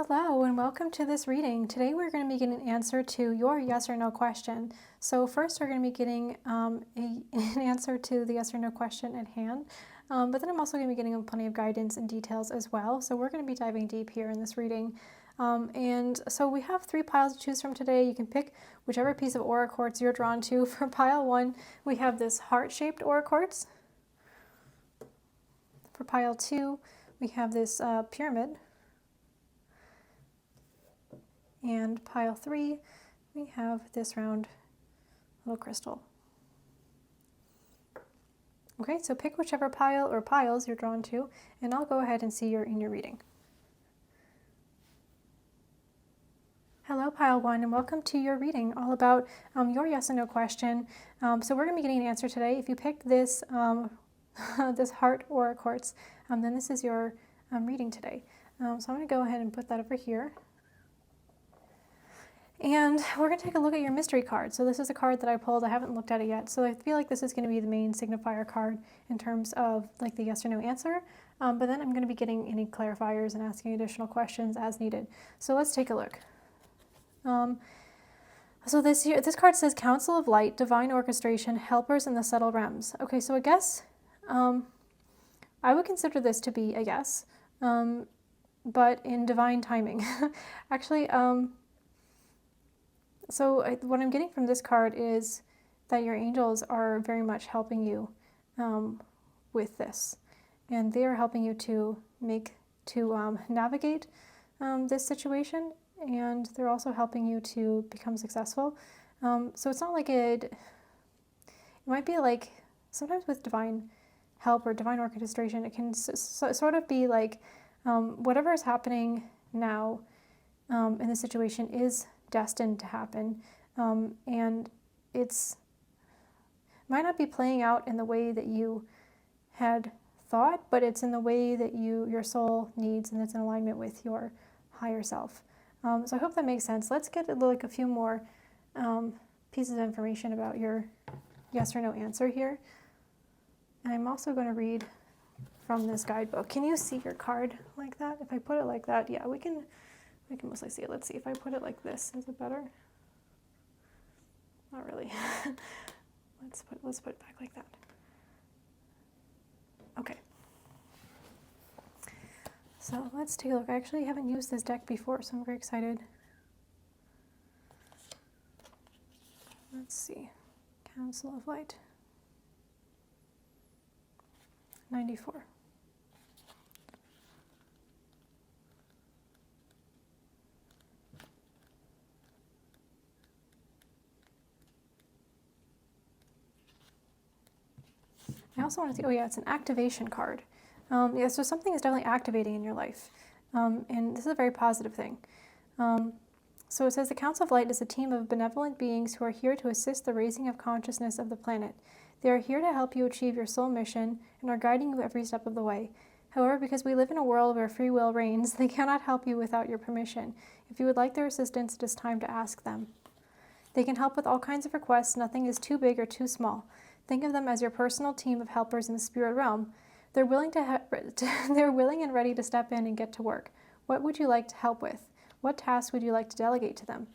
Hello and welcome to this reading. Today we're going to be getting an answer to your yes or no question. So first we're going to be getting an answer to the yes or no question at hand, but then I'm also going to be getting plenty of guidance and details as well. So we're going to be diving deep here in this reading. And so we have 3 piles to choose from today. You can pick whichever piece of aura quartz you're drawn to. For pile 1, we have this heart-shaped aura quartz. For pile 2, we have this pyramid. And pile 3, we have this round little crystal. Okay, so pick whichever pile or piles you're drawn to, and I'll go ahead and see you in your reading. Hello, pile 1, and welcome to your reading all about your yes and no question. So we're going to be getting an answer today. If you pick this, this heart aura quartz, then this is your reading today. So I'm going to go ahead and put that over here. And we're going to take a look at your mystery card. So this is a card that I pulled. I haven't looked at it yet. So I feel like this is going to be the main signifier card in terms of like the yes or no answer. But then I'm going to be getting any clarifiers and asking additional questions as needed. So let's take a look. So this card says Council of Light, Divine Orchestration, Helpers in the Subtle Realms. Okay, so I guess I would consider this to be a yes, but in divine timing. Actually, what I'm getting from this card is that your angels are very much helping you with this, and they are helping you to navigate this situation, and they're also helping you to become successful. So it's not like it might be like sometimes with divine help or divine orchestration, it can sort of be like whatever is happening now in the situation is destined to happen, and might not be playing out in the way that you had thought, but it's in the way that your soul needs, and it's in alignment with your higher self. So I hope that makes sense. Let's get like a few more pieces of information about your yes or no answer here. And I'm also going to read from this guidebook. Can you see your card like that? If I put it like that, yeah, we can mostly see it. Let's see if I put it like this. Is it better? Not really. Let's put it back like that. Okay. So let's take a look. I actually haven't used this deck before, so I'm very excited. Let's see. Council of Light. 94. I also want to see, it's an activation card. Yeah, so something is definitely activating in your life. And this is a very positive thing. So it says the Council of Light is a team of benevolent beings who are here to assist the raising of consciousness of the planet. They are here to help you achieve your soul mission and are guiding you every step of the way. However, because we live in a world where free will reigns, they cannot help you without your permission. If you would like their assistance, it is time to ask them. They can help with all kinds of requests. Nothing is too big or too small. Think of them as your personal team of helpers in the spirit realm. They're willing and ready to step in and get to work. What would you like to help with? What tasks would you like to delegate to them?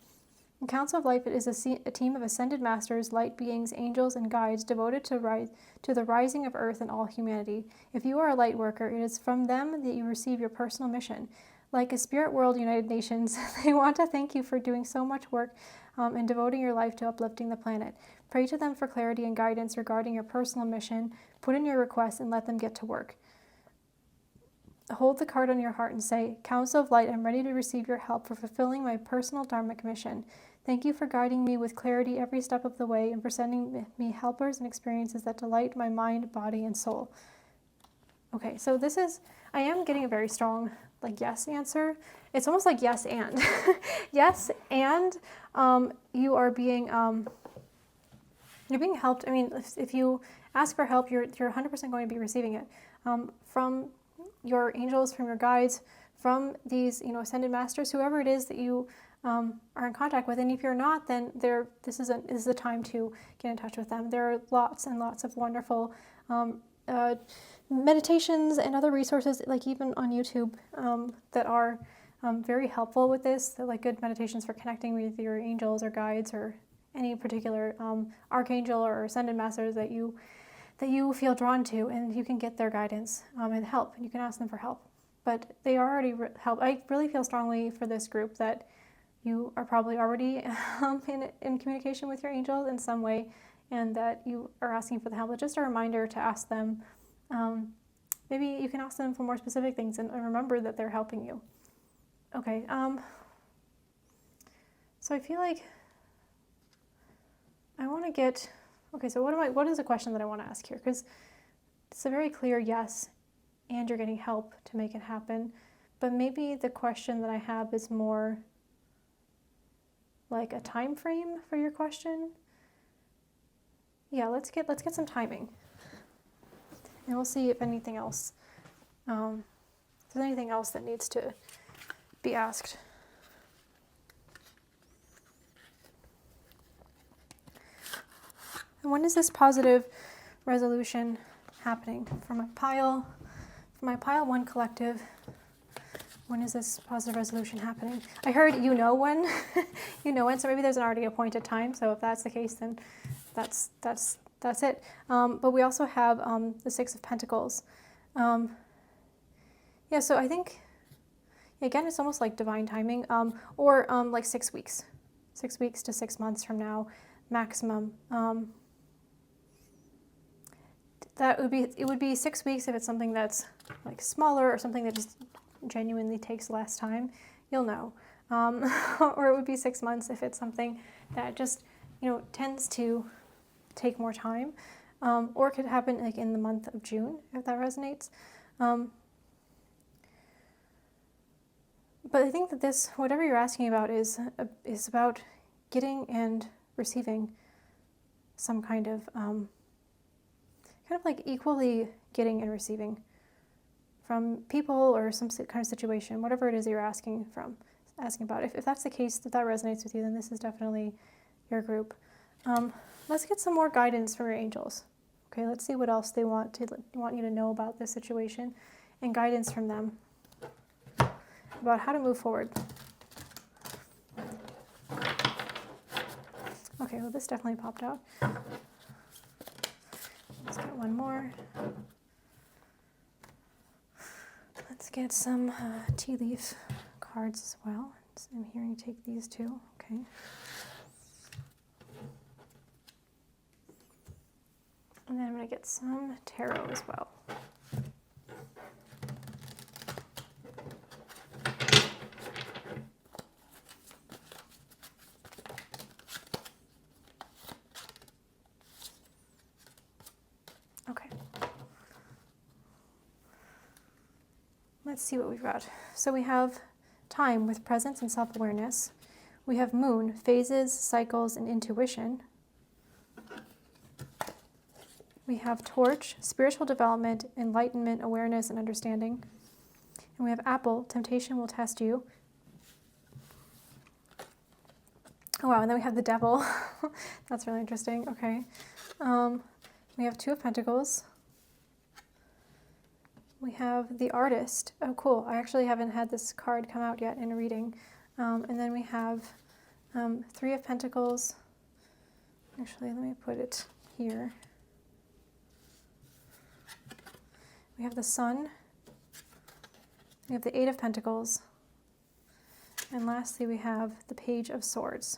The Council of Life is a team of ascended masters, light beings, angels, and guides devoted to the rising of Earth and all humanity. If you are a light worker, it is from them that you receive your personal mission. Like a Spirit World United Nations, they want to thank you for doing so much work and devoting your life to uplifting the planet. Pray to them for clarity and guidance regarding your personal mission. Put in your requests and let them get to work. Hold the card on your heart and say, Council of Light, I'm ready to receive your help for fulfilling my personal dharmic mission. Thank you for guiding me with clarity every step of the way and for sending me helpers and experiences that delight my mind, body, and soul. Okay, so I am getting a very strong yes answer. It's almost like yes and. Yes, and you are being you're being helped. I mean, if you ask for help, you're 100% going to be receiving it from your angels, from your guides, from these ascended masters, whoever it is that you are in contact with. And if you're not, then this is the time to get in touch with them. There are lots and lots of wonderful meditations and other resources, like even on YouTube, that are very helpful with this. They're like good meditations for connecting with your angels or guides or any particular archangel or ascended masters that you feel drawn to, and you can get their guidance and help. You can ask them for help. But they already help. I really feel strongly for this group that you are probably already in communication with your angels in some way, and that you are asking for the help. But just a reminder to ask them. Maybe you can ask them for more specific things and remember that they're helping you. Okay. So I feel like I want to get. Okay. So what is the question that I want to ask here? Because it's a very clear yes, and you're getting help to make it happen. But maybe the question that I have is more like a time frame for your question. Yeah, let's get some timing, and we'll see if anything else, if there's anything else that needs to be asked. And when is this positive resolution happening? For my pile 1 collective, when is this positive resolution happening? I heard you know when, so maybe there's an already appointed time. So if that's the case, then that's it. But we also have the 6 of Pentacles. So I think, again, it's almost like divine timing, or like 6 weeks. 6 weeks to 6 months from now, maximum. It would be 6 weeks if it's something that's like smaller or something that just genuinely takes less time, you'll know. Or it would be 6 months if it's something that just, tends to take more time. Or it could happen like in the month of June, if that resonates. But I think that this, whatever you're asking about, is about getting and receiving some kind of like equally getting and receiving from people or some kind of situation, whatever it is you're asking about. If that's the case, if that resonates with you, then this is definitely your group. Let's get some more guidance from your angels. Okay, let's see what else they want you to know about this situation, and guidance from them about how to move forward. Okay, well, this definitely popped out. Let's get one more. Let's get some tea leaf cards as well. I'm hearing take these two. Okay. And then I'm going to get some tarot as well. Okay. Let's see what we've got. So we have time with presence and self-awareness. We have moon, phases, cycles, and intuition. We have torch, spiritual development, enlightenment, awareness, and understanding. And we have apple, temptation will test you. Oh wow, and then we have the devil. That's really interesting. Okay. We have 2 of Pentacles. We have the artist. Oh, cool. I actually haven't had this card come out yet in a reading. And then we have 3 of Pentacles. Actually, let me put it here. We have the Sun. We have the 8 of Pentacles. And lastly, we have the Page of Swords.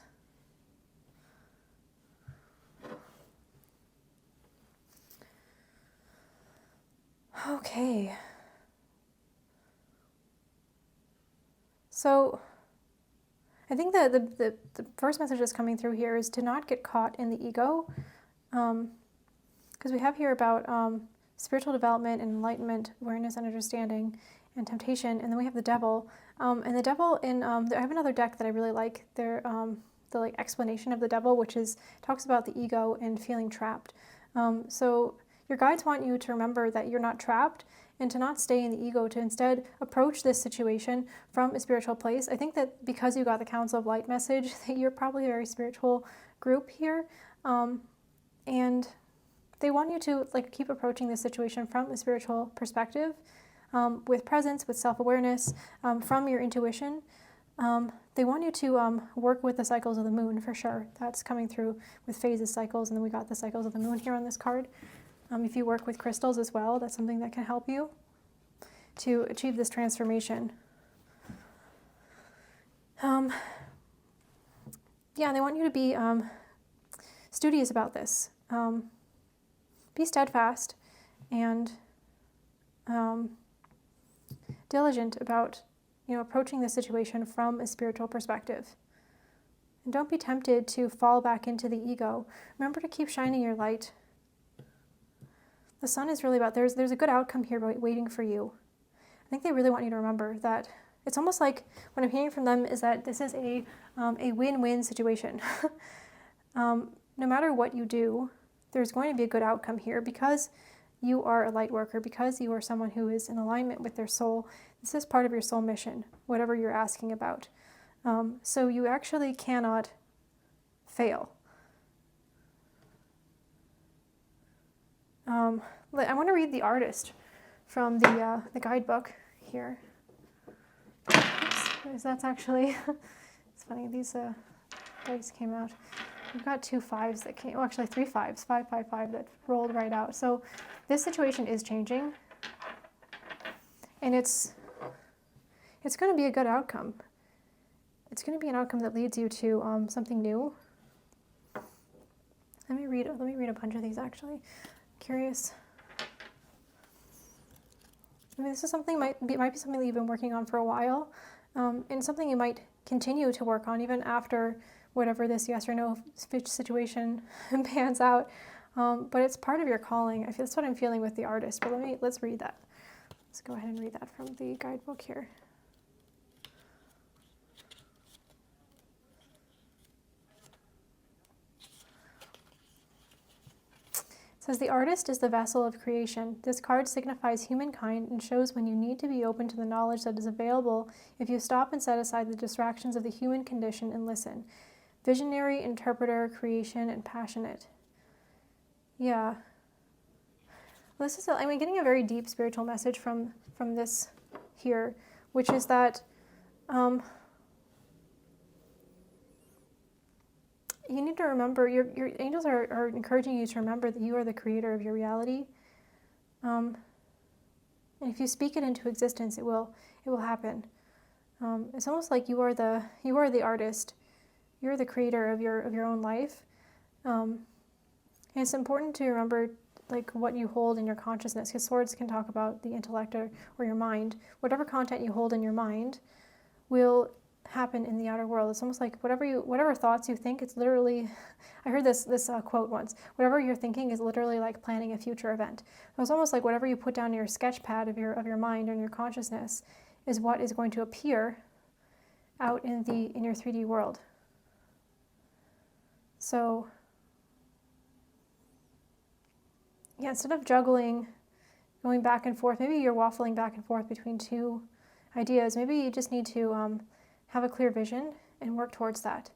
Okay. So I think that the first message that's coming through here is to not get caught in the ego. Because we have here about spiritual development and enlightenment, awareness and understanding, and temptation. And then we have the devil. And the devil in, I have another deck that I really like. They're the explanation of the devil, which talks about the ego and feeling trapped. So your guides want you to remember that you're not trapped and to not stay in the ego, to instead approach this situation from a spiritual place. I think that because you got the Council of Light message, that you're probably a very spiritual group here. And they want you to keep approaching this situation from a spiritual perspective. with presence, with self-awareness, from your intuition. They want you to work with the cycles of the moon for sure. That's coming through with phases, cycles, and then we got the cycles of the moon here on this card. If you work with crystals as well, that's something that can help you to achieve this transformation. Yeah, they want you to be studious about this. Be steadfast and diligent about approaching the situation from a spiritual perspective. And don't be tempted to fall back into the ego. Remember to keep shining your light. The sun is really about, there's a good outcome here waiting for you. I think they really want you to remember that. It's almost like what I'm hearing from them is that this is a win-win situation. No matter what you do, there's going to be a good outcome here because you are a light worker, because you are someone who is in alignment with their soul. This is part of your soul mission, whatever you're asking about. So you actually cannot fail. I want to read the artist from the guidebook here. Oops, that's actually, it's funny, these dice came out. We've got 2 5s that came, well actually 3 5s, 5, 5, 5 that rolled right out. So this situation is changing and it's going to be a good outcome. It's going to be an outcome that leads you to something new. Let me read a bunch of these actually. Curious. I mean, this is something might be something that you've been working on for a while, and something you might continue to work on even after whatever this yes or no situation pans out. But it's part of your calling. That's what I'm feeling with the artist. But let's read that. Let's go ahead and read that from the guidebook here. It says, the artist is the vessel of creation. This card signifies humankind and shows when you need to be open to the knowledge that is available if you stop and set aside the distractions of the human condition and listen. Visionary, interpreter, creation, and passionate. Yeah. Well, I'm getting a very deep spiritual message from this here, which is that you need to remember, your angels are encouraging you to remember that you are the creator of your reality. And if you speak it into existence, it will happen. It's almost like you are the artist. You're the creator of your own life. And it's important to remember like what you hold in your consciousness, because swords can talk about the intellect or your mind. Whatever content you hold in your mind will happen in the outer world. It's almost like whatever thoughts you think, it's literally, I heard this quote once, whatever you're thinking is literally like planning a future event. So it's almost like whatever you put down in your sketch pad of your mind and your consciousness is what is going to appear out in your 3D world. So yeah, instead of juggling, going back and forth, maybe you're waffling back and forth between two ideas. Maybe you just need to have a clear vision and work towards that.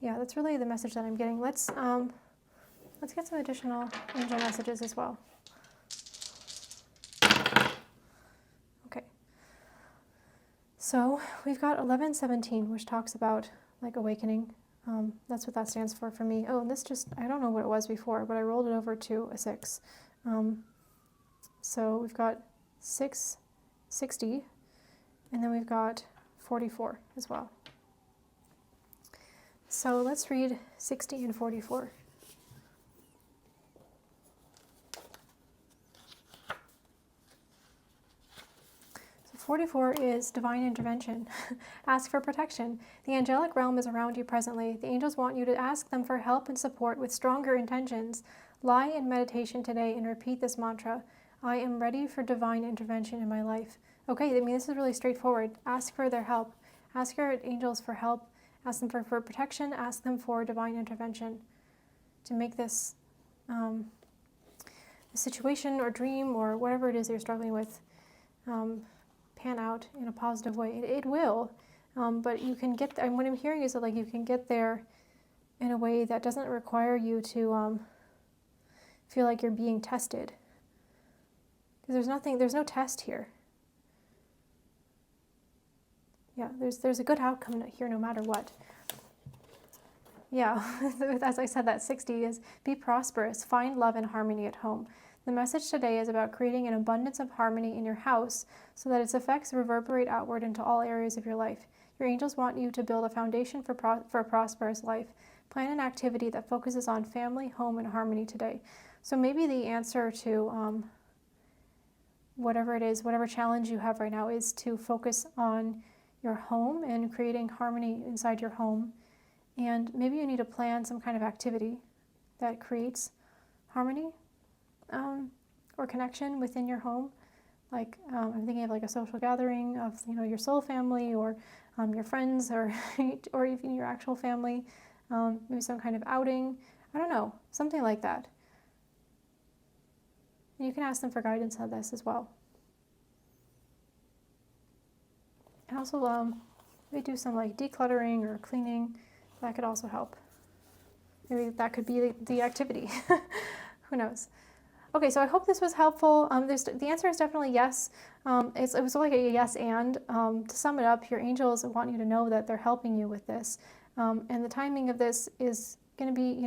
Yeah, that's really the message that I'm getting. Let's get some additional angel messages as well. Okay. So we've got 1117, which talks about like awakening. That's what that stands for me. Oh, and this I don't know what it was before, but I rolled it over to a 6. So we've got 660, and then we've got 44 as well. So let's read 60 and 44. So 44 is divine intervention. Ask for protection. The angelic realm is around you presently. The angels want you to ask them for help and support with stronger intentions. Lie in meditation today and repeat this mantra. I am ready for divine intervention in my life. Okay, I mean, this is really straightforward. Ask for their help. Ask your angels for help. Ask them for protection. Ask them for divine intervention to make this a situation or dream or whatever it is you're struggling with pan out in a positive way. It will, but you can get there. What I'm hearing is that like you can get there in a way that doesn't require you to feel like you're being tested. Because there's no test here. Yeah, there's a good outcome here no matter what. Yeah, as I said, that 60 is be prosperous, find love and harmony at home. The message today is about creating an abundance of harmony in your house so that its effects reverberate outward into all areas of your life. Your angels want you to build a foundation for a prosperous life. Plan an activity that focuses on family, home, and harmony today. So maybe the answer to whatever it is, whatever challenge you have right now, is to focus on your home and creating harmony inside your home. And maybe you need to plan some kind of activity that creates harmony or connection within your home. Like I'm thinking of like a social gathering of your soul family or your friends or even your actual family. Maybe some kind of outing. I don't know, something like that. And you can ask them for guidance on this as well. And also maybe do some like decluttering or cleaning. That could also help. Maybe that could be the activity. Who knows? Okay, so I hope this was helpful. The answer is definitely yes. It was like a yes and. To sum it up, your angels want you to know that they're helping you with this. And the timing of this is going to be,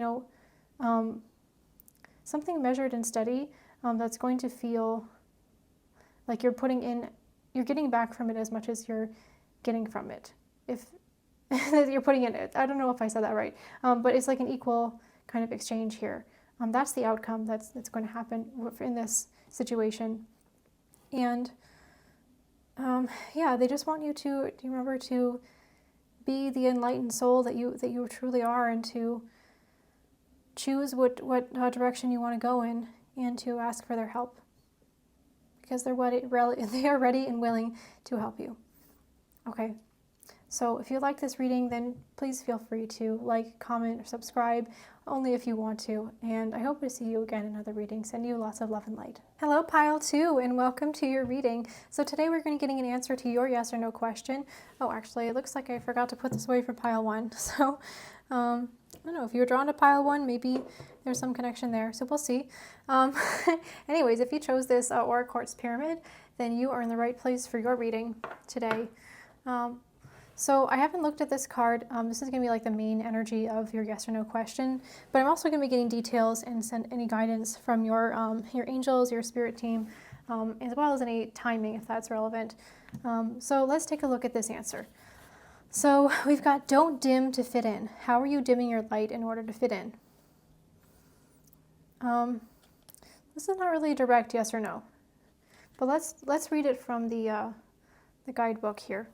something measured and steady that's going to feel like you're getting back from it as much as you're getting from it. If you're putting in it, I don't know if I said that right, but it's like an equal kind of exchange here. That's the outcome that's going to happen in this situation. And they just want you to remember to be the enlightened soul that you truly are, and to choose what direction you want to go in, and to ask for their help, because they are ready and willing to help you. Okay. So if you like this reading, then please feel free to like, comment, or subscribe, only if you want to. And I hope to see you again in other readings. Send you lots of love and light. Hello, Pile 2, and welcome to your reading. So today we're going to be getting an answer to your yes or no question. Oh, actually, it looks like I forgot to put this away for Pile 1. So, I don't know, if you were drawn to Pile 1, maybe there's some connection there. So we'll see. Anyways, if you chose this Aura Quartz Pyramid, then you are in the right place for your reading today. So I haven't looked at this card. This is going to be like the main energy of your yes or no question, but I'm also going to be getting details and send any guidance from your angels, your spirit team, as well as any timing if that's relevant. So let's take a look at this answer. So we've got don't dim to fit in. How are you dimming your light in order to fit in? This is not really a direct yes or no, but let's read it from the guidebook here.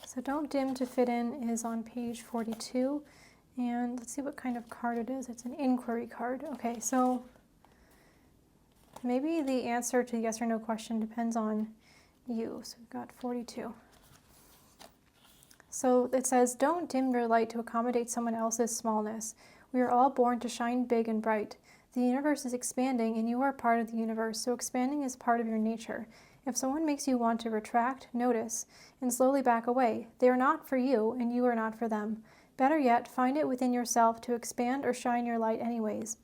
So don't dim to fit in is on page 42, and let's see what kind of card it is. It's an inquiry card. Okay, so maybe the answer to the yes or no question depends on you. So we've got 42. So it says, don't dim your light to accommodate someone else's smallness. We are all born to shine big and bright. The universe is expanding, and you are part of the universe, so expanding is part of your nature. If someone makes you want to retract, notice, and slowly back away, they are not for you, and you are not for them. Better yet, find it within yourself to expand or shine your light anyways.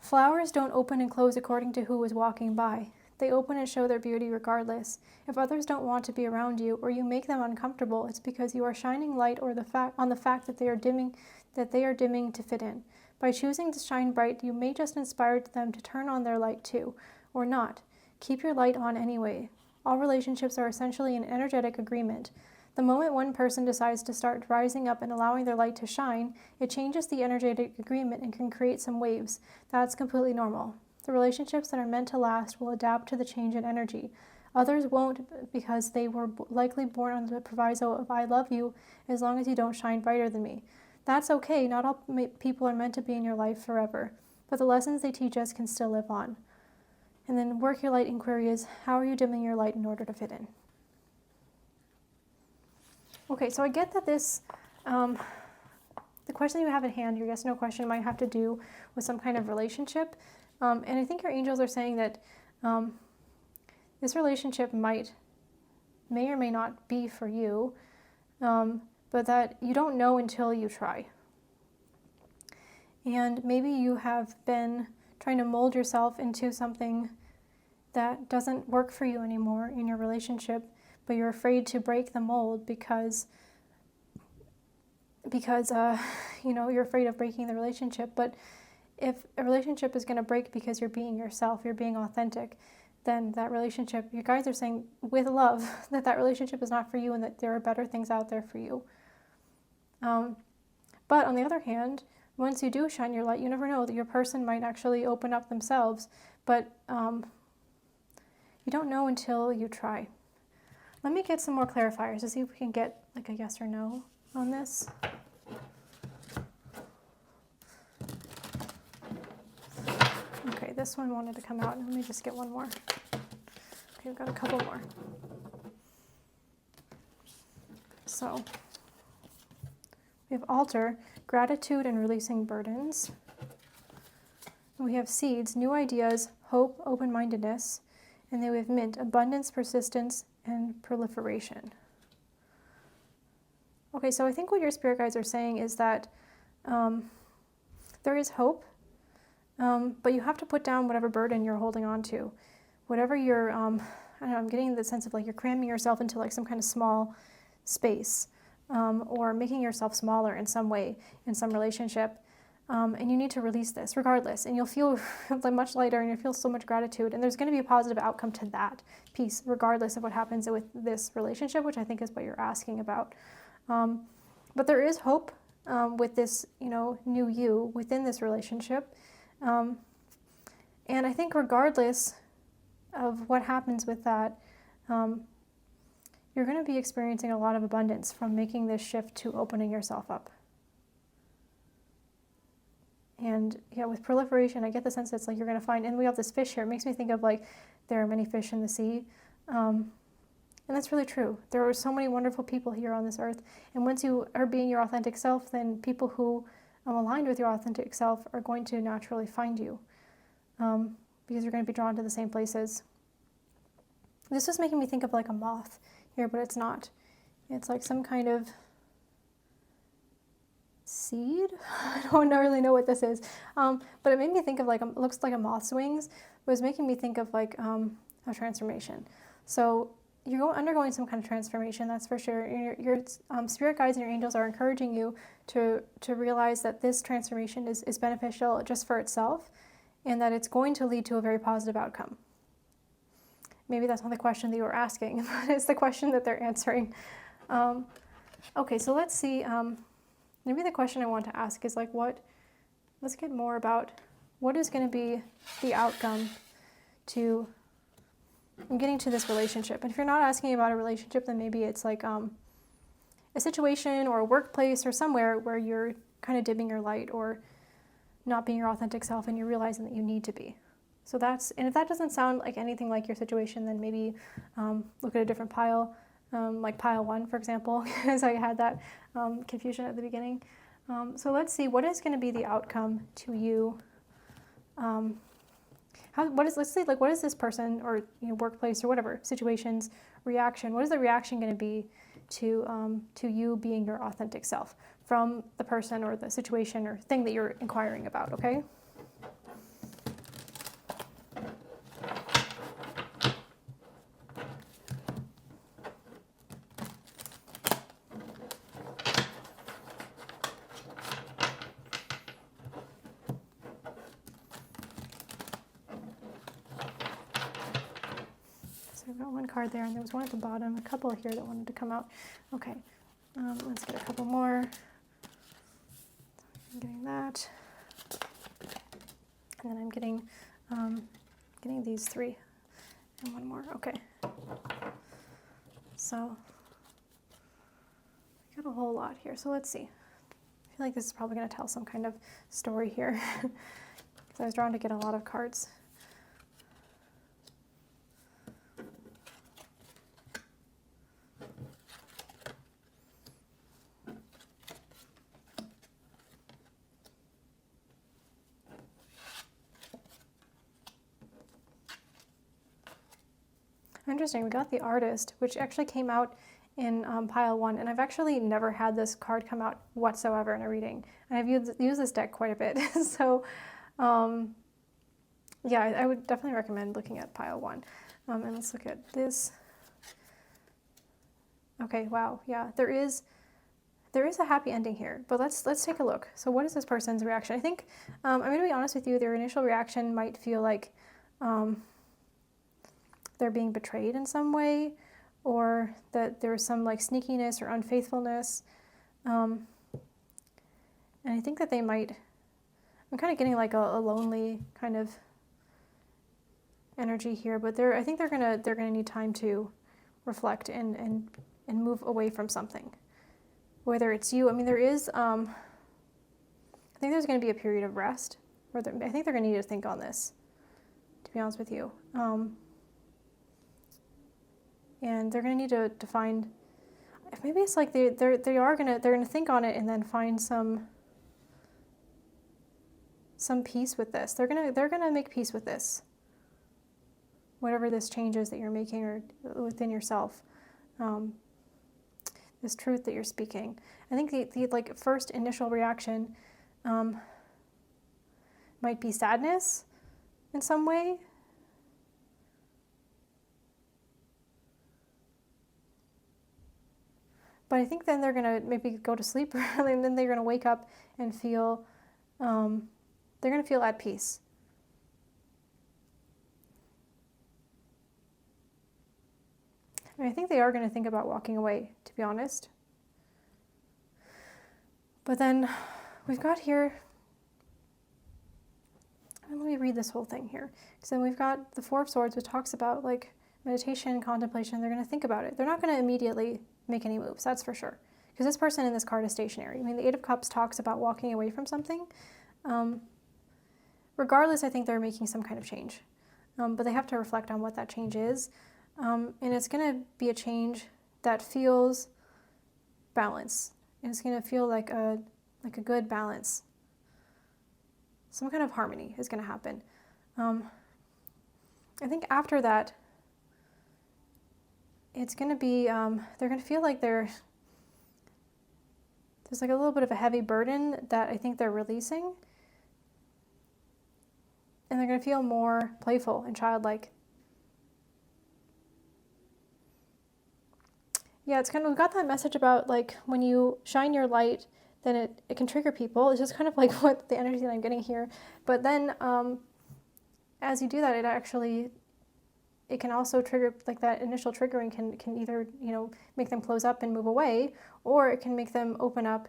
Flowers don't open and close according to who is walking by. They open and show their beauty regardless. If others don't want to be around you, or you make them uncomfortable, it's because you are shining light on the fact that they are dimming to fit in. By choosing to shine bright, you may just inspire them to turn on their light too, or not. Keep your light on anyway. All relationships are essentially an energetic agreement. The moment one person decides to start rising up and allowing their light to shine, it changes the energetic agreement and can create some waves. That's completely normal. The relationships that are meant to last will adapt to the change in energy. Others won't, because they were likely born under the proviso of I love you as long as you don't shine brighter than me. That's okay. Not all people are meant to be in your life forever, but the lessons they teach us can still live on. And then work your light inquiry is, how are you dimming your light in order to fit in? Okay, so I get that this, the question you have at hand, your yes/no question, might have to do with some kind of relationship. And I think your angels are saying that this relationship may or may not be for you, but that you don't know until you try. And maybe you have been trying to mold yourself into something that doesn't work for you anymore in your relationship, but you're afraid to break the mold because you're afraid of breaking the relationship. But if a relationship is going to break because you're being yourself, you're being authentic, then that relationship, you guys are saying with love that relationship is not for you and that there are better things out there for you. But on the other hand, once you do shine your light, you never know that your person might actually open up themselves, but you don't know until you try. Let me get some more clarifiers to see if we can get like a yes or no on this. Okay, this one wanted to come out. Let me just get one more. Okay, we've got a couple more. So we have altar, gratitude and releasing burdens. And we have seeds, new ideas, hope, open-mindedness. And then we have mint, abundance, persistence, and proliferation. Okay, so I think what your spirit guides are saying is that there is hope, but you have to put down whatever burden you're holding on to. Whatever you're, I don't know, I'm getting the sense of like you're cramming yourself into like some kind of small space, or making yourself smaller in some way, in some relationship. And you need to release this regardless, and you'll feel much lighter and you'll feel so much gratitude, and there's going to be a positive outcome to that piece regardless of what happens with this relationship, which I think is what you're asking about. But there is hope with this, new you within this relationship. And I think regardless of what happens with that, you're going to be experiencing a lot of abundance from making this shift to opening yourself up. And yeah, with proliferation, I get the sense that it's like you're going to find, and we have this fish here. It makes me think of like there are many fish in the sea. And that's really true. There are so many wonderful people here on this earth. And once you are being your authentic self, then people who are aligned with your authentic self are going to naturally find you, because you're going to be drawn to the same places. This is making me think of like a moth here, but it's not. It's like some kind of seed. I don't really know what this is, but it made me think of like it looks like a moth's wings. It was making me think of like a transformation. So you're undergoing some kind of transformation, that's for sure. Your spirit guides and your angels are encouraging you to realize that this transformation is beneficial just for itself, and that it's going to lead to a very positive outcome. Maybe that's not the question that you were asking, but it's the question that they're answering. Okay, so let's see. Maybe the question I want to ask is like, let's get more about what is going to be the outcome to getting to this relationship. And if you're not asking about a relationship, then maybe it's like a situation or a workplace or somewhere where you're kind of dimming your light or not being your authentic self, and you're realizing that you need to be. So and if that doesn't sound like anything like your situation, then maybe look at a different pile, like pile 1, for example, because I had that confusion at the beginning. So let's see, what is going to be the outcome to you? What is this person or workplace or whatever situation's reaction? What is the reaction going to be to you being your authentic self from the person or the situation or thing that you're inquiring about? Okay. So I've got one card there, and there was one at the bottom, a couple here that wanted to come out. Okay, let's get a couple more. I'm getting that, and then I'm getting these 3, and one more. Okay, so we got a whole lot here. So let's see. I feel like this is probably going to tell some kind of story here, because I was drawn to get a lot of cards. Interesting, we got the artist, which actually came out in pile 1, and I've actually never had this card come out whatsoever in a reading, and I've used this deck quite a bit. So yeah, I would definitely recommend looking at pile 1. And let's look at this. Okay, wow, yeah, there is a happy ending here, but let's take a look. So what is this person's reaction? I think, I'm going to be honest with you, their initial reaction might feel like they're being betrayed in some way, or that there's some like sneakiness or unfaithfulness. And I think that they might, I'm kind of getting like a lonely kind of energy here, but I think they're gonna need time to reflect and move away from something. Whether it's you, I mean, there is, I think there's going to be a period of rest, where I think they're going to need to think on this, to be honest with you. And they're going to need to find, maybe it's like they're gonna think on it and then find some peace with this. They're gonna make peace with this, whatever this change is that you're making or within yourself. This truth that you're speaking. I think the like first initial reaction might be sadness in some way. But I think then they're gonna maybe go to sleep early, and then they're gonna wake up and feel, they're gonna feel at peace. And I think they are gonna think about walking away, to be honest. But then we've got here, and let me read this whole thing here. So then we've got the Four of Swords, which talks about like meditation and contemplation. They're gonna think about it. They're not gonna immediately make any moves, that's for sure. Because this person in this card is stationary. I mean, the Eight of Cups talks about walking away from something. Regardless, I think they're making some kind of change. But they have to reflect on what that change is. And it's going to be a change that feels balance. And it's going to feel like a good balance. Some kind of harmony is going to happen. I think after that, it's going to be, they're going to feel like there's like a little bit of a heavy burden that I think they're releasing. And they're going to feel more playful and childlike. Yeah, it's kind of, we've got that message about like when you shine your light, then it can trigger people. It's just kind of like what the energy that I'm getting here. But then as you do that, it can also trigger, like that initial triggering can either, make them close up and move away, or it can make them open up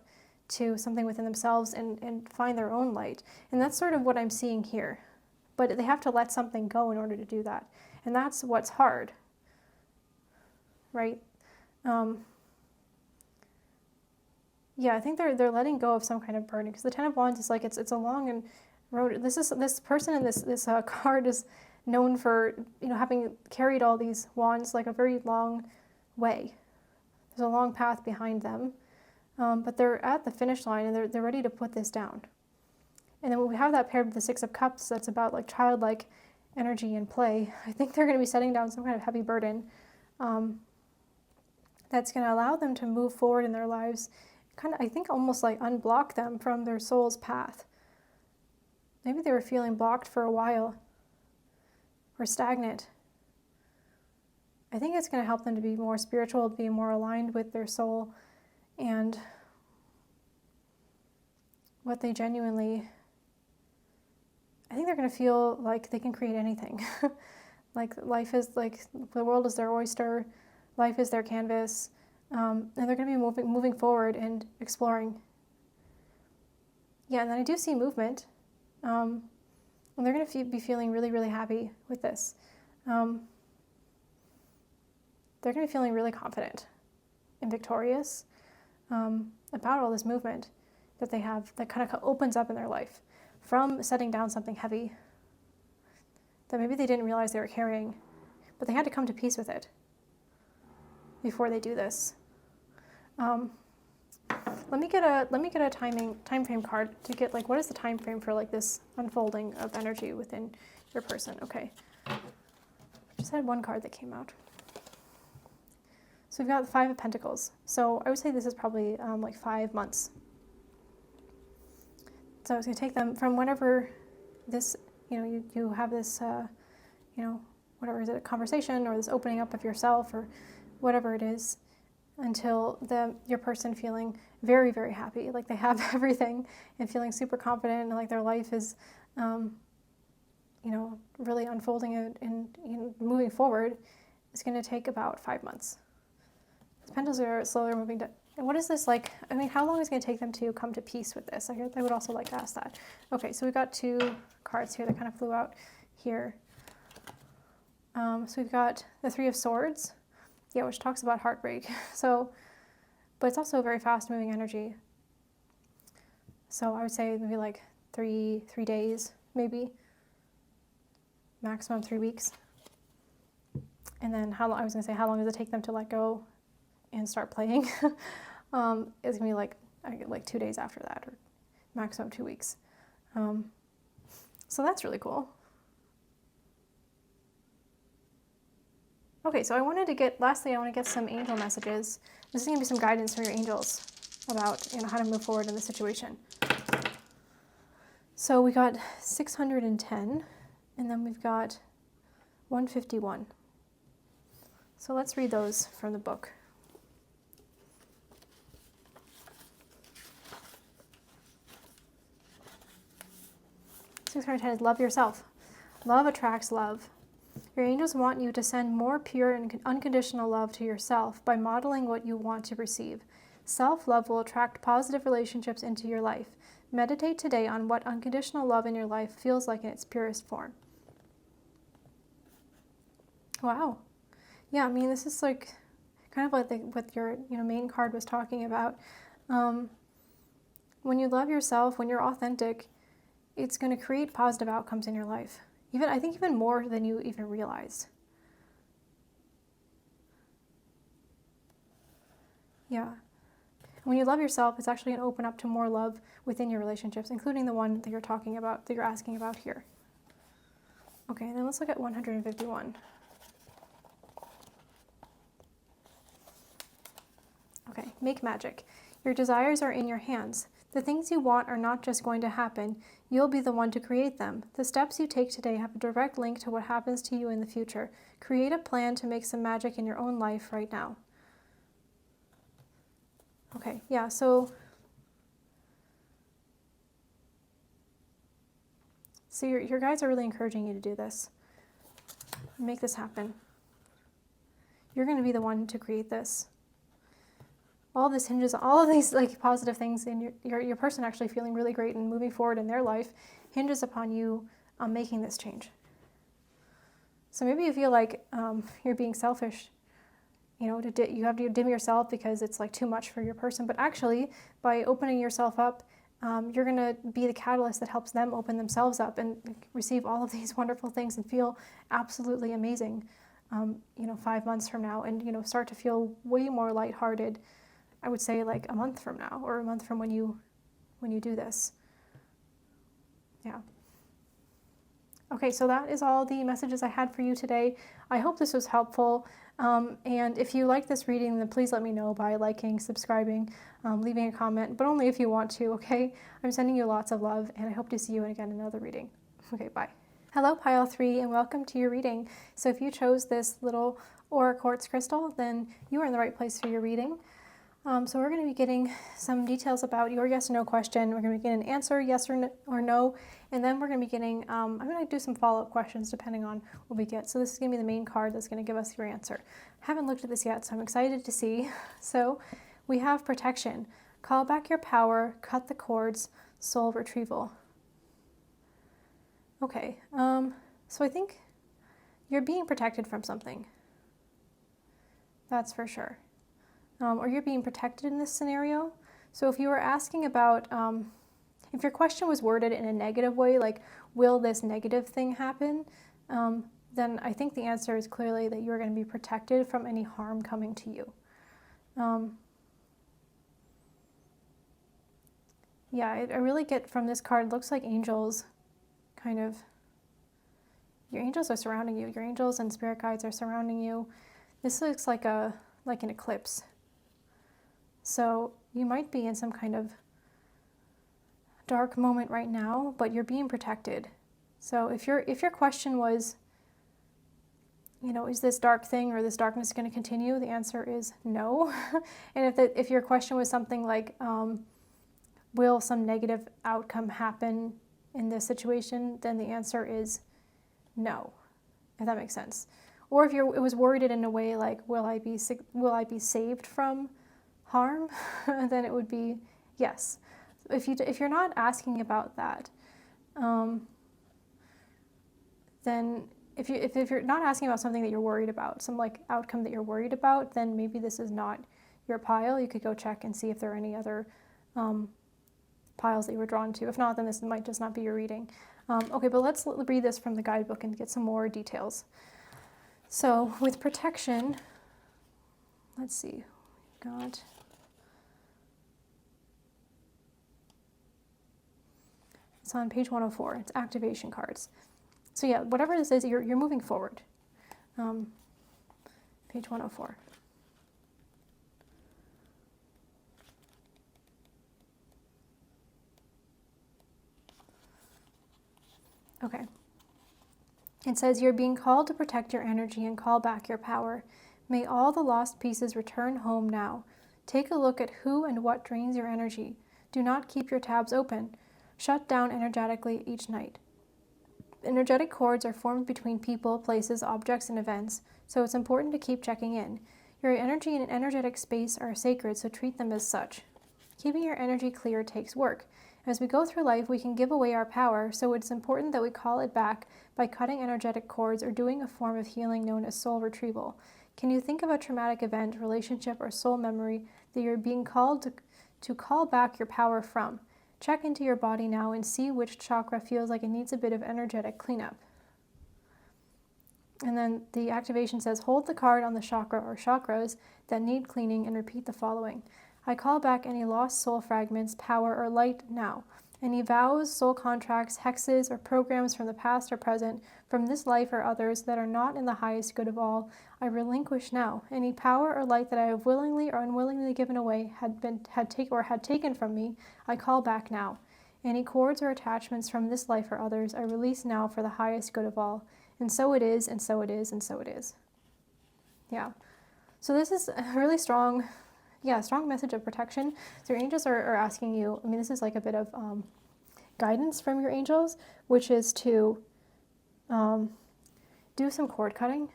to something within themselves and find their own light. And that's sort of what I'm seeing here. But they have to let something go in order to do that. And that's what's hard, right? Yeah, I think they're letting go of some kind of burden, because the Ten of Wands is like, it's a long and road. This person in this card is known for, having carried all these wands like a very long way. There's a long path behind them, but they're at the finish line and they're ready to put this down. And then when we have that paired with the Six of Cups, that's about like childlike energy and play. I think they're going to be setting down some kind of heavy burden that's going to allow them to move forward in their lives, kind of, I think, almost like unblock them from their soul's path. Maybe they were feeling blocked for a while or stagnant. I think it's going to help them to be more spiritual, to be more aligned with their soul and what they genuinely, I think they're going to feel like they can create anything. Like life is like, the world is their oyster, life is their canvas, and they're going to be moving forward and exploring. Yeah, and then I do see movement, and they're going to be feeling really, really happy with this. They're going to be feeling really confident and victorious about all this movement that they have, that kind of opens up in their life from setting down something heavy that maybe they didn't realize they were carrying, but they had to come to peace with it before they do this. Let me get a time frame card to get like, what is the time frame for like this unfolding of energy within your person? Okay, just had one card that came out. So we've got the Five of Pentacles. So I would say this is probably like 5 months. So it's going to take them from whenever this, you have this, whatever, is it a conversation or this opening up of yourself or whatever it is, until your person feeling very, very happy, like they have everything, and feeling super confident and like their life is, really unfolding and moving forward. It's going to take about 5 months. The pendulums are slowly moving to. And what is this like? I mean, how long is it going to take them to come to peace with this? I would also like to ask that. Okay, so we've got 2 cards here that kind of flew out here. So we've got the Three of Swords, which talks about heartbreak. So, but it's also a very fast-moving energy. So I would say maybe like 3 days, maybe maximum 3 weeks. And then how long does it take them to let go and start playing? It's gonna be like 2 days after that, or maximum 2 weeks. So that's really cool. Okay, so I want to get some angel messages. This is going to be some guidance from your angels about how to move forward in the situation. So we got 610, and then we've got 151. So let's read those from the book. 610 is love yourself. Love attracts love. Your angels want you to send more pure and unconditional love to yourself by modeling what you want to receive. Self-love will attract positive relationships into your life. Meditate today on what unconditional love in your life feels like in its purest form. Wow. Yeah, I mean, this is like kind of like what your main card was talking about. When you love yourself, when you're authentic, it's going to create positive outcomes in your life. I think even more than you even realized. Yeah. When you love yourself, it's actually going to open up to more love within your relationships, including the one that you're talking about, that you're asking about here. Okay, and then let's look at 151. Okay, make magic. Your desires are in your hands. The things you want are not just going to happen. You'll be the one to create them. The steps you take today have a direct link to what happens to you in the future. Create a plan to make some magic in your own life right now. Okay, yeah, so your guides are really encouraging you to do this. Make this happen. You're going to be the one to create this. All this hinges on all of these like positive things, and your person actually feeling really great and moving forward in their life hinges upon you making this change. So maybe you feel like you're being selfish, you have to dim yourself because it's like too much for your person. But actually, by opening yourself up, you're going to be the catalyst that helps them open themselves up and receive all of these wonderful things and feel absolutely amazing, 5 months from now, and start to feel way more lighthearted. I would say like a month from now, or a month from when you do this. Yeah. Okay, so that is all the messages I had for you today. I hope this was helpful. And if you like this reading, then please let me know by liking, subscribing, leaving a comment, but only if you want to, okay? I'm sending you lots of love, and I hope to see you again in another reading. Okay, bye. Hello, Pile 3, and welcome to your reading. So if you chose this little Aura Quartz crystal, then you are in the right place for your reading. So we're going to be getting some details about your yes or no question. We're going to be getting an answer, yes or no, and then we're going to be getting, I'm going to do some follow-up questions depending on what we get. So this is going to be the main card that's going to give us your answer. Haven't looked at this yet, so I'm excited to see. So we have protection. Call back your power, cut the cords, soul retrieval. Okay, so I think you're being protected from something. That's for sure. Or you're being protected in this scenario. So if you were asking about, if your question was worded in a negative way, like, will this negative thing happen? Then I think the answer is clearly that you're going to be protected from any harm coming to you. Yeah, I really get from this card, it looks like angels your angels are surrounding you. Your angels and spirit guides are surrounding you. This looks like like an eclipse. So you might be in some kind of dark moment right now, but you're being protected. So if your question was, is this dark thing or this darkness going to continue? The answer is no. And if your question was something like, will some negative outcome happen in this situation? Then the answer is no, if that makes sense. Or if it was worded in a way like, will I be saved from harm? Then it would be yes. If you're not asking about that, then if you're not asking about something that you're worried about, some like outcome that you're worried about, then maybe this is not your pile. You could go check and see if there are any other piles that you were drawn to. If not, then this might just not be your reading. Okay, but let's read this from the guidebook and get some more details. So with protection, let's see, it's on page 104. It's activation cards. So yeah, whatever this is, you're moving forward. Page 104. Okay. It says, you're being called to protect your energy and call back your power. May all the lost pieces return home now. Take a look at who and what drains your energy. Do not keep your tabs open. Shut down energetically each night. Energetic cords are formed between people, places, objects, and events, so it's important to keep checking in. Your energy and energetic space are sacred, so treat them as such. Keeping your energy clear takes work. As we go through life, we can give away our power, so it's important that we call it back by cutting energetic cords or doing a form of healing known as soul retrieval. Can you think of a traumatic event, relationship, or soul memory that you're being called to call back your power from? Check into your body now and see which chakra feels like it needs a bit of energetic cleanup. And then the activation says, hold the card on the chakra or chakras that need cleaning and repeat the following. I call back any lost soul fragments, power, or light now. Any vows, soul contracts, hexes, or programs from the past or present, from this life or others that are not in the highest good of all, I relinquish now. Any power or light that I have willingly or unwillingly given away, had taken from me, I call back now. Any cords or attachments from this life or others, I release now for the highest good of all. And so it is, and so it is, and so it is. Yeah. So this is a really strong message of protection. So your angels are asking you, this is like a bit of guidance from your angels, which is to do some cord cutting,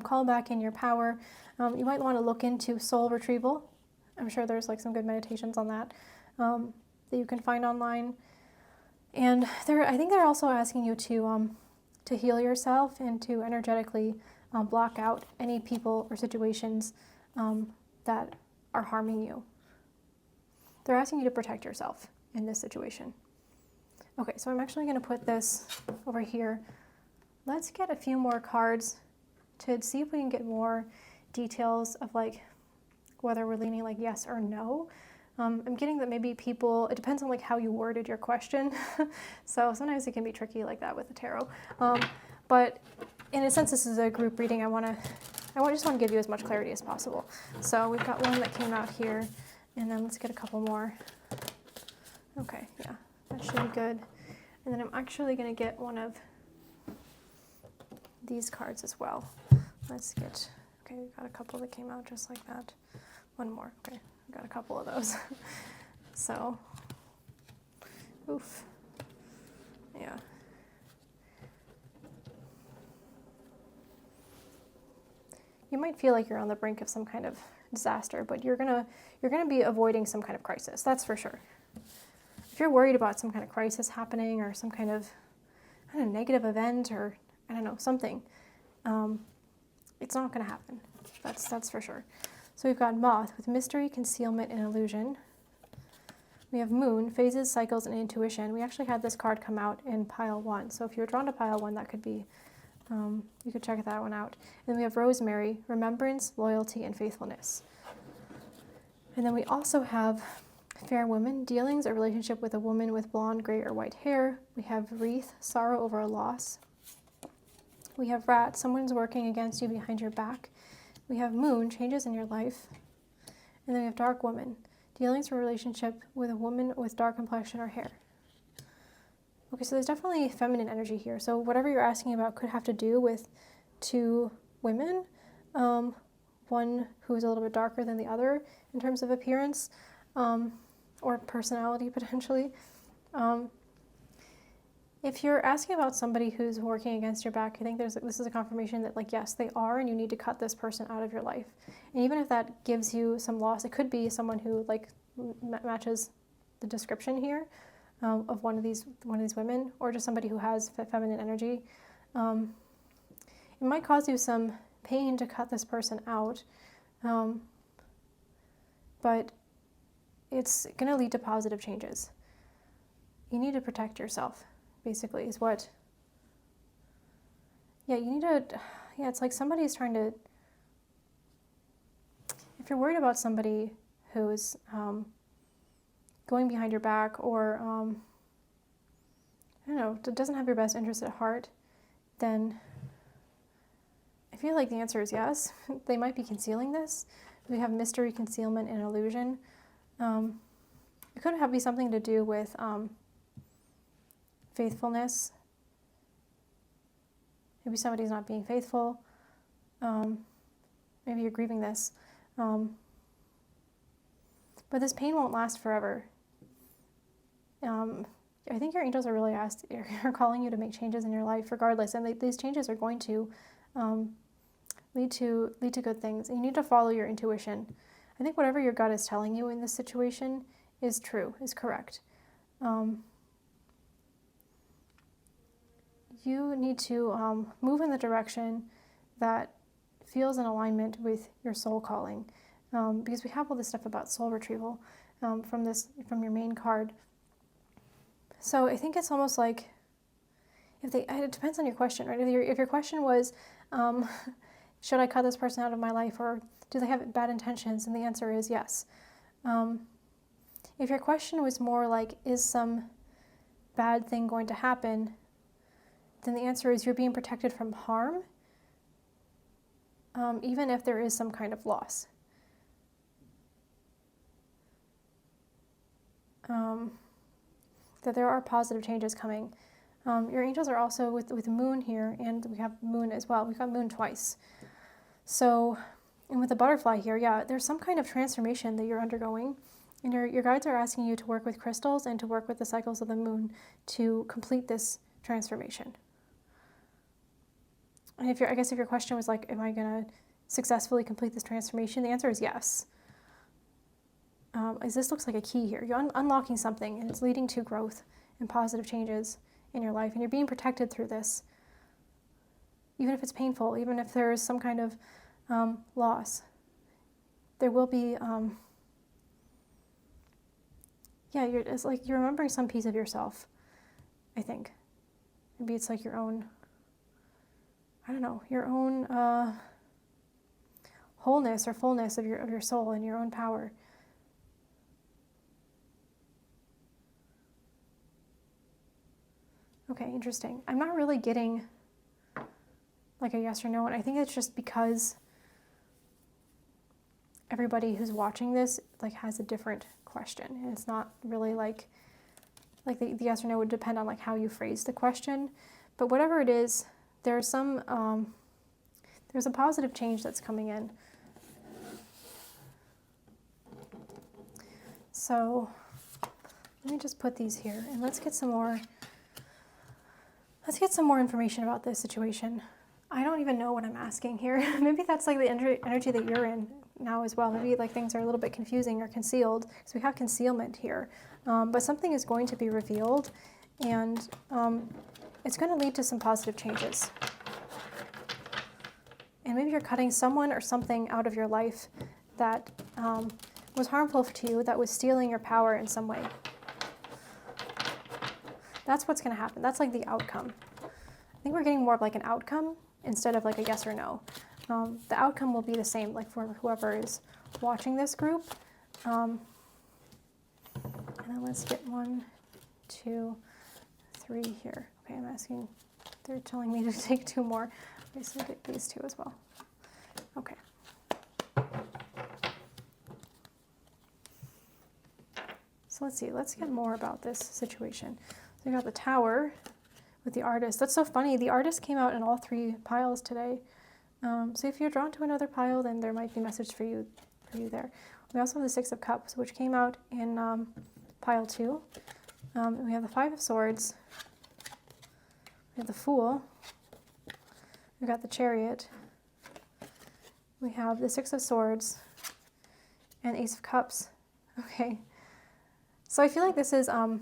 call back in your power. You might want to look into soul retrieval. I'm sure there's like some good meditations on that that you can find online. And I think they're also asking you to heal yourself and to energetically block out any people or situations that are harming you. They're asking you to protect yourself in this situation. Okay, so I'm actually going to put this over here. Let's get a few more cards to see if we can get more details of like whether we're leaning like yes or no. I'm getting that maybe people, it depends on like how you worded your question. So sometimes it can be tricky like that with the tarot. But in a sense, this is a group reading. I just want to give you as much clarity as possible. So we've got one that came out here, and then let's get a couple more. Okay, yeah, that should be good. And then I'm actually going to get one of these cards as well. Okay, we've got a couple that came out just like that. One more, okay, we've got a couple of those. So, oof, yeah. You might feel like you're on the brink of some kind of disaster, but you're gonna be avoiding some kind of crisis, that's for sure. If you're worried about some kind of crisis happening or some kind of, negative event or, something, it's not gonna happen. That's for sure. So we've got Moth with mystery, concealment, and illusion. We have Moon, phases, cycles, and intuition. We actually had this card come out in pile 1. So if you're drawn to pile 1, that could be, you could check that one out. And then we have Rosemary, remembrance, loyalty, and faithfulness. And then we also have Fair Woman, dealings or relationship with a woman with blonde, gray, or white hair. We have Wreath, sorrow over a loss. We have Rat, someone's working against you behind your back. We have moon, changes in your life. And then we have dark woman, dealings with a relationship with a woman with dark complexion or hair. Okay, so there's definitely feminine energy here. So whatever you're asking about could have to do with two women, one who is a little bit darker than the other in terms of appearance, or personality potentially. If you're asking about somebody who's working against your back, I think this is a confirmation that, like, yes, they are, and you need to cut this person out of your life. And even if that gives you some loss, it could be someone who, like, matches the description here of one of these women, or just somebody who has feminine energy. It might cause you some pain to cut this person out, but it's going to lead to positive changes. You need to protect yourself, basically, is what. Yeah, you need to. Yeah, it's like somebody's trying to. If you're worried about somebody who's going behind your back, or I don't know, doesn't have your best interest at heart, then I feel like the answer is yes. They might be concealing this. We have mystery, concealment, and illusion. It could be something to do with faithfulness. Maybe somebody's not being faithful. Maybe you're grieving this. But this pain won't last forever. I think your angels are really are calling you to make changes in your life regardless. And these changes are going to lead to good things. And you need to follow your intuition. I think whatever your gut is telling you in this situation is true, is correct. You need to move in the direction that feels in alignment with your soul calling, because we have all this stuff about soul retrieval from your main card. So I think it's almost like it depends on your question, right? If your question was, should I cut this person out of my life, or do they have bad intentions? And the answer is yes. If your question was more like, is some bad thing going to happen? Then the answer is you're being protected from harm, even if there is some kind of loss. That there are positive changes coming. Your angels are also with moon here, and we have moon as well. We've got moon twice. So, and with the butterfly here, yeah, there's some kind of transformation that you're undergoing. And your guides are asking you to work with crystals and to work with the cycles of the moon to complete this transformation. And if your question was like, am I going to successfully complete this transformation? The answer is yes. As this looks like a key here. You're unlocking something, and it's leading to growth and positive changes in your life. And you're being protected through this. Even if it's painful, even if there is some kind of loss, there will be, it's like you're remembering some piece of yourself, I think. Maybe it's like your own, I don't know, your own wholeness or fullness of your soul and your own power. Okay, interesting. I'm not really getting like a yes or no, and I think it's just because everybody who's watching this like has a different question, and it's not really like the yes or no would depend on like how you phrase the question. But whatever it is, there's a positive change that's coming in. So let me just put these here, and let's get some more information about this situation. I don't even know what I'm asking here. Maybe that's like the energy that you're in now as well. Maybe like things are a little bit confusing or concealed, because we have concealment here. But something is going to be revealed, and it's going to lead to some positive changes. And maybe you're cutting someone or something out of your life that was harmful to you, that was stealing your power in some way. That's what's going to happen. That's like the outcome. I think we're getting more of like an outcome instead of like a yes or no. The outcome will be the same, like for whoever is watching this group. And then let's get 1, 2, 3 here. Okay, I'm asking, they're telling me to take 2 more. Okay, so get these 2 as well. Okay. So let's see, let's get more about this situation. So we got the Tower with the Artist. That's so funny. The Artist came out in all 3 piles today. So if you're drawn to another pile, then there might be a message for you there. We also have the 6 of Cups, which came out in pile 2. And we have the 5 of Swords. We have the Fool. We've got the Chariot. We have the 6 of Swords and Ace of Cups. Okay. So I feel like this is like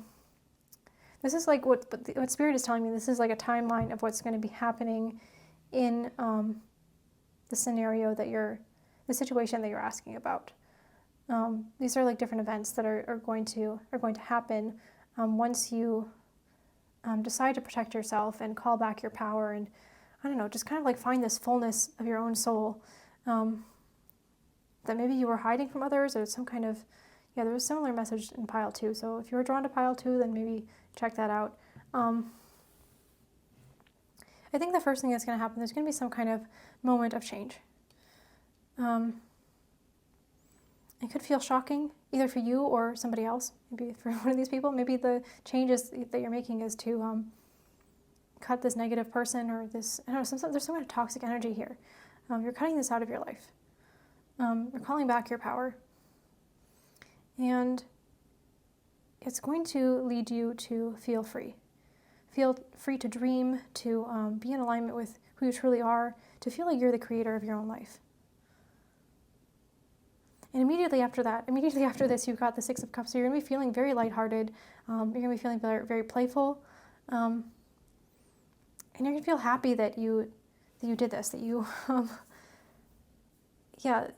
what Spirit is telling me. This is like a timeline of what's going to be happening in the scenario the situation that you're asking about. These are like different events that are going to happen once you decide to protect yourself and call back your power, and I don't know, just kind of like find this fullness of your own soul that maybe you were hiding from others, or some kind of, there was a similar message in pile 2. So if you were drawn to pile 2, then maybe check that out. I think the first thing that's going to happen, there's going to be some kind of moment of change. It could feel shocking, either for you or somebody else, maybe for one of these people. Maybe the changes that you're making is to cut this negative person, or this, I don't know, there's some kind of toxic energy here. You're cutting this out of your life. You're calling back your power. And it's going to lead you to feel free. Feel free to dream, to be in alignment with who you truly are, to feel like you're the creator of your own life. And immediately after this, you've got the 6 of Cups. So you're going to be feeling very lighthearted. You're going to be feeling very, very playful. And you're going to feel happy that you did this, that you, I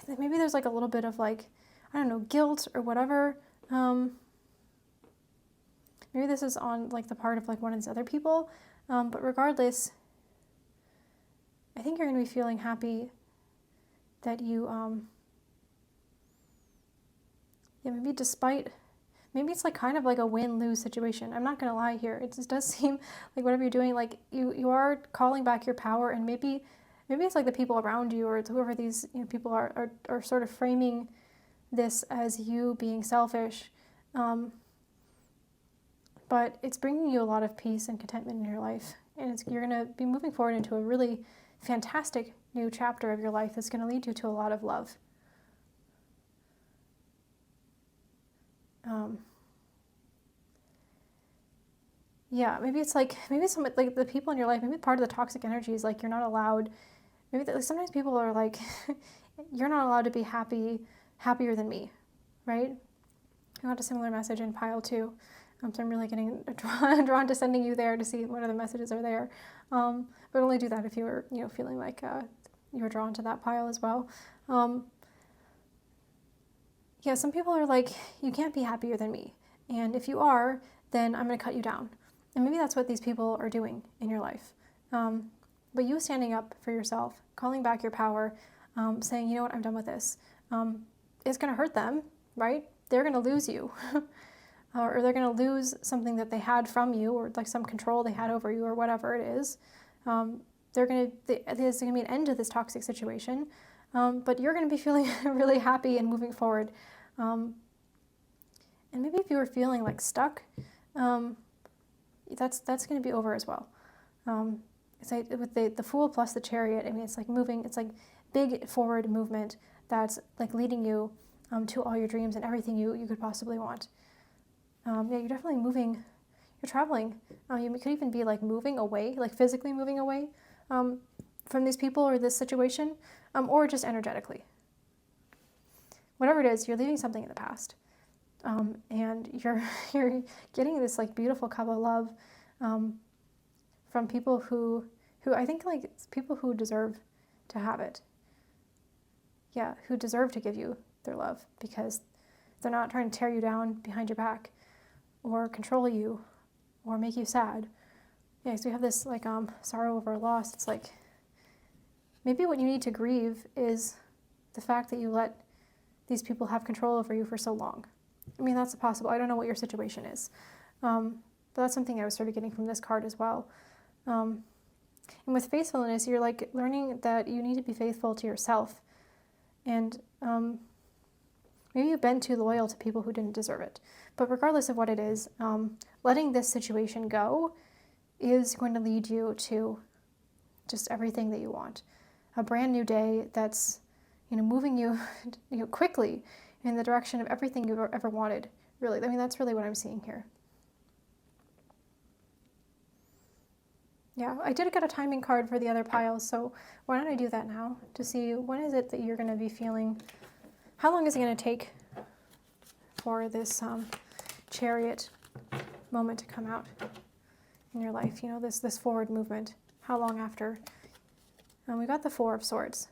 think maybe there's like a little bit of like, I don't know, guilt or whatever. Maybe this is on like the part of like one of these other people. But regardless, I think you're going to be feeling happy that you, maybe maybe it's like kind of like a win-lose situation. I'm not going to lie here. It just does seem like whatever you're doing, like you are calling back your power, and maybe it's like the people around you, or it's whoever these people are sort of framing this as you being selfish. But it's bringing you a lot of peace and contentment in your life. And you're going to be moving forward into a really fantastic new chapter of your life that's going to lead you to a lot of love. Maybe it's like, some like the people in your life, maybe part of the toxic energy is like you're not allowed, sometimes people are like, you're not allowed to be happier than me, right? I got a similar message in pile 2. So I'm really getting drawn to sending you there to see what other messages are there. But only do that if you were, feeling like you were drawn to that pile as well. Some people are like, you can't be happier than me. And if you are, then I'm going to cut you down. And maybe that's what these people are doing in your life. But you standing up for yourself, calling back your power, saying, you know what, I'm done with this. It's going to hurt them, right? They're going to lose you. Or they're going to lose something that they had from you, or like some control they had over you, or whatever it is. There's going to be an end to this toxic situation, but you're going to be feeling really happy and moving forward. And maybe if you were feeling like stuck, that's going to be over as well. It's like with the Fool plus the Chariot. I mean, it's like moving. It's like big forward movement that's like leading you to all your dreams and everything you could possibly want. You're definitely moving, you're traveling. You could even be like moving away, like physically moving away from these people or this situation, or just energetically. Whatever it is, you're leaving something in the past. And you're getting this like beautiful cup of love from people who I think like it's people who deserve to have it. Yeah, who deserve to give you their love, because they're not trying to tear you down behind your back, or control you, or make you sad. So we have this like sorrow over a loss. It's like maybe what you need to grieve is the fact that you let these people have control over you for so long. I mean, that's possible. I don't know what your situation is, but that's something I was sort of getting from this card as well. And with faithfulness, you're like learning that you need to be faithful to yourself, and Maybe you've been too loyal to people who didn't deserve it. But regardless of what it is, letting this situation go is going to lead you to just everything that you want. A brand new day that's, moving you, quickly in the direction of everything you've ever wanted. Really, I mean, that's really what I'm seeing here. Yeah, I did get a timing card for the other piles, so why don't I do that now to see when is it that you're going to be feeling, how long is it going to take for this chariot moment to come out in your life, this forward movement. How long after? And we got the 4 of Swords.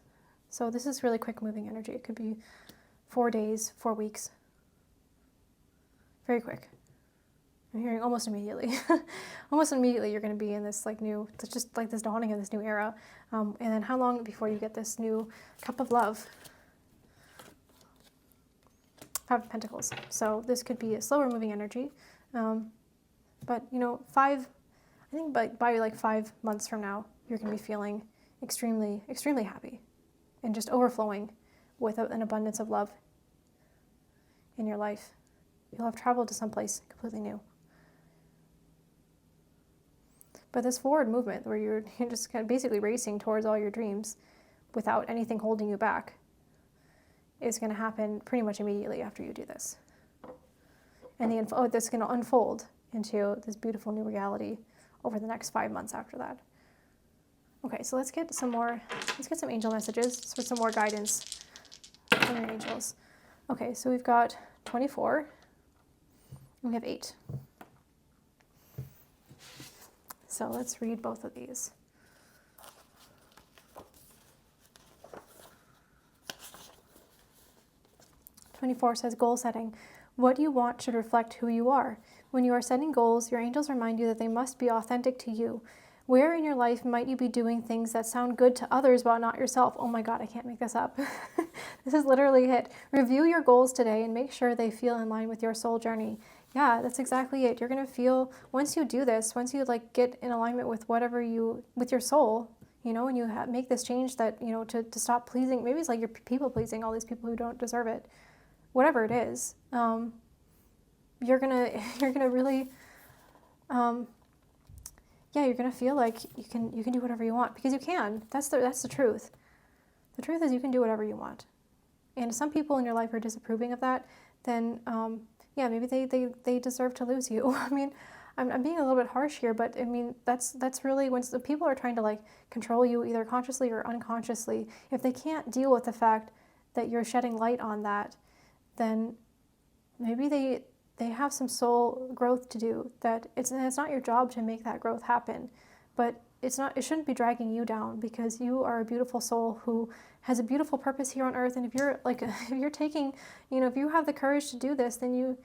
So this is really quick moving energy. It could be 4 days, 4 weeks. Very quick. I'm hearing almost immediately. Almost immediately you're going to be in this just like this dawning of this new era. And then how long before you get this new cup of love? 5 of Pentacles. So this could be a slower moving energy. But, I think by like 5 months from now, you're going to be feeling extremely, extremely happy and just overflowing with an abundance of love in your life. You'll have traveled to someplace completely new. But this forward movement where you're just kind of basically racing towards all your dreams without anything holding you back is going to happen pretty much immediately after you do this. And that's going to unfold into this beautiful new reality over the next 5 months after that. Okay, so let's get some angel messages for some more guidance from your angels. Okay, so we've got 24, and we have 8. So let's read both of these. '24 says goal setting. What you want should reflect who you are. When you are setting goals, your angels remind you that they must be authentic to you. Where in your life might you be doing things that sound good to others but not yourself? Oh my God, I can't make this up. This is literally it. Review your goals today and make sure they feel in line with your soul journey. Yeah, that's exactly it. You're going to feel, once you do this, once you get in alignment with with your soul, and you make this change that, to stop pleasing, maybe it's like you're people pleasing all these people who don't deserve it. Whatever it is, you're gonna really, you're gonna feel like you can do whatever you want, because you can. That's the truth. The truth is you can do whatever you want, and if some people in your life are disapproving of that, then maybe they deserve to lose you. I mean, I'm being a little bit harsh here, but I mean that's really when the people are trying to control you either consciously or unconsciously. If they can't deal with the fact that you're shedding light on that, then maybe they have some soul growth to do. That it's not your job to make that growth happen, but it shouldn't be dragging you down, because you are a beautiful soul who has a beautiful purpose here on earth. And if you're taking, if you have the courage to do this, then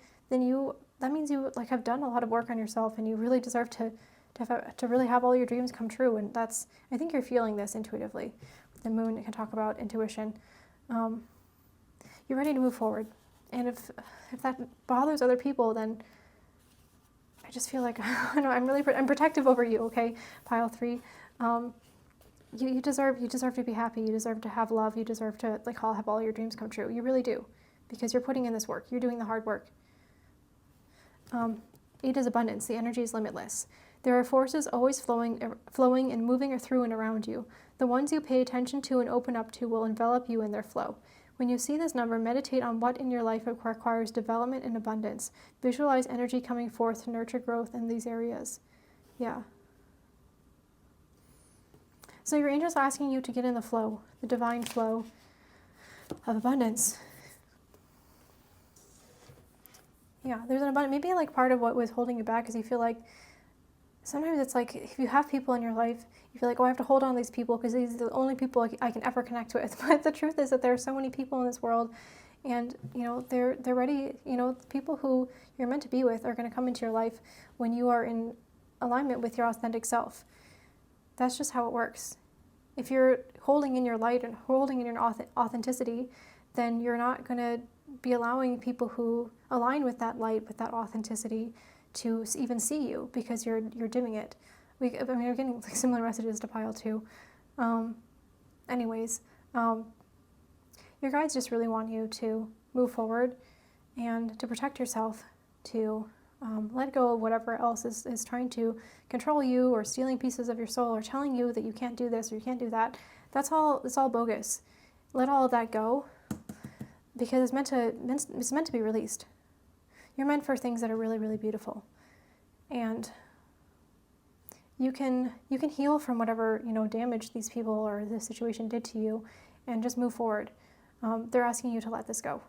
that means you have done a lot of work on yourself, and you really deserve to really have all your dreams come true. And I think you're feeling this intuitively. The moon can talk about intuition. You're ready to move forward. And if that bothers other people, then I just feel like I'm protective over you. Okay, pile 3. You deserve to be happy. You deserve to have love. You deserve to have all your dreams come true. You really do, because you're putting in this work. You're doing the hard work. 8 is abundance. The energy is limitless. There are forces always flowing and moving through and around you. The ones you pay attention to and open up to will envelop you in their flow. When you see this number, meditate on what in your life requires development and abundance. Visualize energy coming forth to nurture growth in these areas. Yeah. So your angel's asking you to get in the flow, the divine flow of abundance. Yeah, there's an abundance. Maybe part of what was holding you back is you feel like sometimes it's if you have people in your life, you feel like, I have to hold on to these people because these are the only people I can ever connect with. But the truth is that there are so many people in this world, and they're ready. The people who you're meant to be with are going to come into your life when you are in alignment with your authentic self. That's just how it works. If you're holding in your light and holding in your authenticity, then you're not going to be allowing people who align with that light, with that authenticity, to even see you, because you're dimming it. We're getting similar messages to pile 2. Your guides just really want you to move forward and to protect yourself, to let go of whatever else is trying to control you or stealing pieces of your soul or telling you that you can't do this or you can't do that. It's all bogus. Let all of that go, because it's meant to be released. You're meant for things that are really, really beautiful. And you can heal from whatever, damage these people or this situation did to you, and just move forward. They're asking you to let this go.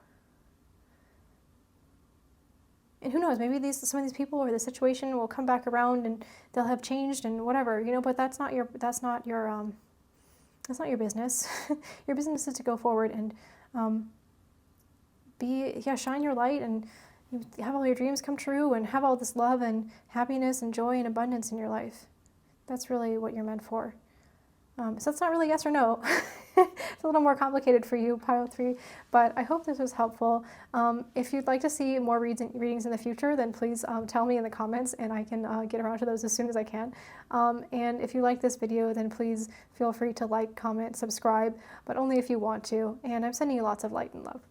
And who knows, maybe some of these people or the situation will come back around and they'll have changed and whatever, but that's not your business. Your business is to go forward and shine your light and have all your dreams come true and have all this love and happiness and joy and abundance in your life. That's really what you're meant for. So it's not really yes or no. It's a little more complicated for you, Pile 3, but I hope this was helpful. If you'd like to see more readings in the future, then please tell me in the comments, and I can get around to those as soon as I can. And if you like this video, then please feel free to like, comment, subscribe, but only if you want to. And I'm sending you lots of light and love.